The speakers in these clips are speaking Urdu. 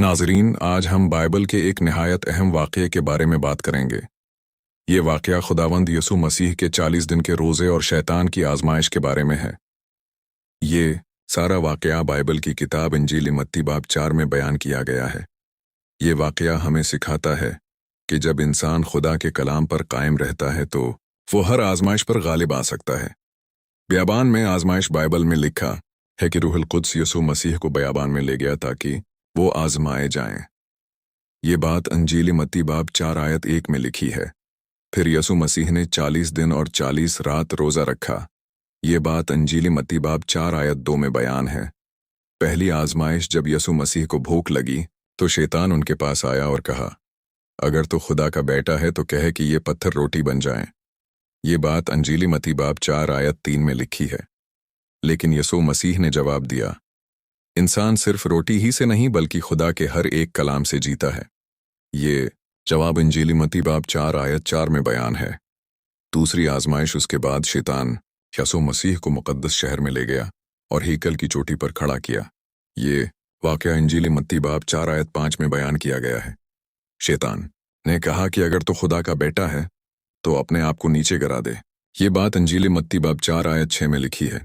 ناظرین، آج ہم بائبل کے ایک نہایت اہم واقعے کے بارے میں بات کریں گے۔ یہ واقعہ خداوند یسوع مسیح کے 40 دن کے روزے اور شیطان کی آزمائش کے بارے میں ہے۔ یہ سارا واقعہ بائبل کی کتاب انجیل متی باب 4 میں بیان کیا گیا ہے۔ یہ واقعہ ہمیں سکھاتا ہے کہ جب انسان خدا کے کلام پر قائم رہتا ہے تو وہ ہر آزمائش پر غالب آ سکتا ہے۔ بیابان میں آزمائش بائبل میں لکھا ہے کہ روح القدس یسوع مسیح کو بیابان میں لے گیا تاکہ وہ آزمائے جائیں۔ یہ بات انجیل متی باب 4 آیت 1 میں لکھی ہے۔ پھر یسوع مسیح نے 40 دن اور 40 رات روزہ رکھا۔ یہ بات انجیل متی باب 4 آیت 2 میں بیان ہے۔ پہلی آزمائش جب یسوع مسیح کو بھوک لگی تو شیطان ان کے پاس آیا اور کہا، اگر تو خدا کا بیٹا ہے تو کہے کہ یہ پتھر روٹی بن جائیں۔ یہ بات انجیل متی باب 4 آیت 3 میں لکھی ہے۔ لیکن یسوع مسیح نے جواب دیا، انسان صرف روٹی ہی سے نہیں بلکہ خدا کے ہر ایک کلام سے جیتا ہے۔ یہ جواب انجیل متی باب 4 آیت 4 میں بیان ہے۔ دوسری آزمائش اس کے بعد شیطان یسوع مسیح کو مقدس شہر میں لے گیا اور ہیکل کی چوٹی پر کھڑا کیا۔ یہ واقعہ انجیل متی باب 4 آیت 5 میں بیان کیا گیا ہے۔ شیطان نے کہا کہ اگر تو خدا کا بیٹا ہے تو اپنے آپ کو نیچے گرا دے۔ یہ بات انجیل متی باب 4 آیت 6 میں لکھی ہے۔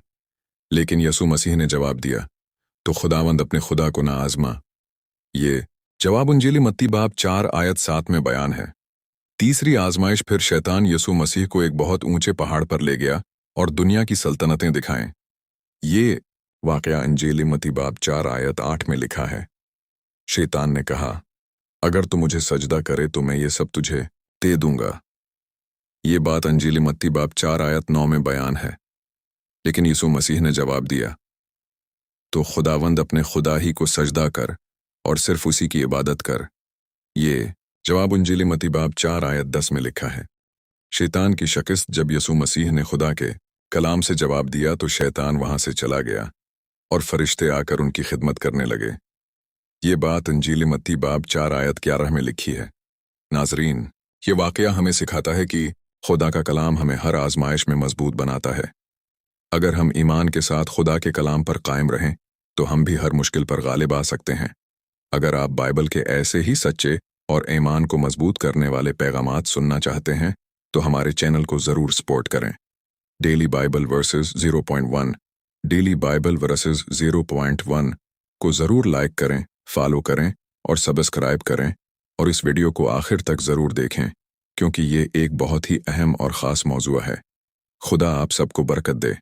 لیکن یسوع مسیح نے جواب دیا، تو خداوند اپنے خدا کو نہ آزما۔ یہ جواب انجیل متی باب 4 آیت 7 میں بیان ہے۔ تیسری آزمائش پھر شیطان یسوع مسیح کو ایک بہت اونچے پہاڑ پر لے گیا اور دنیا کی سلطنتیں دکھائیں۔ یہ واقعہ انجیل متی باب 4 آیت 8 میں لکھا ہے۔ شیطان نے کہا، اگر تو مجھے سجدہ کرے تو میں یہ سب تجھے دے دوں گا۔ یہ بات انجیل متی باب 4 آیت 9 میں بیان ہے۔ لیکن یسوع مسیح نے جواب دیا، تو خداوند اپنے خدا ہی کو سجدہ کر اور صرف اسی کی عبادت کر۔ یہ جواب انجیل متی باب 4 آیت 10 میں لکھا ہے۔ شیطان کی شکست جب یسوع مسیح نے خدا کے کلام سے جواب دیا تو شیطان وہاں سے چلا گیا اور فرشتے آ کر ان کی خدمت کرنے لگے۔ یہ بات انجیل متی باب 4 آیت 11 میں لکھی ہے۔ ناظرین، یہ واقعہ ہمیں سکھاتا ہے کہ خدا کا کلام ہمیں ہر آزمائش میں مضبوط بناتا ہے۔ اگر ہم ایمان کے ساتھ خدا کے کلام پر قائم رہیں تو ہم بھی ہر مشکل پر غالب آ سکتے ہیں۔ اگر آپ بائبل کے ایسے ہی سچے اور ایمان کو مضبوط کرنے والے پیغامات سننا چاہتے ہیں تو ہمارے چینل کو ضرور سپورٹ کریں۔ Daily bible verses 0.1 daily bible verses 0.1 کو ضرور لائک کریں، فالو کریں اور سبسکرائب کریں، اور اس ویڈیو کو آخر تک ضرور دیکھیں کیونکہ یہ ایک بہت ہی اہم اور خاص موضوع ہے۔ خدا آپ سب کو برکت دے۔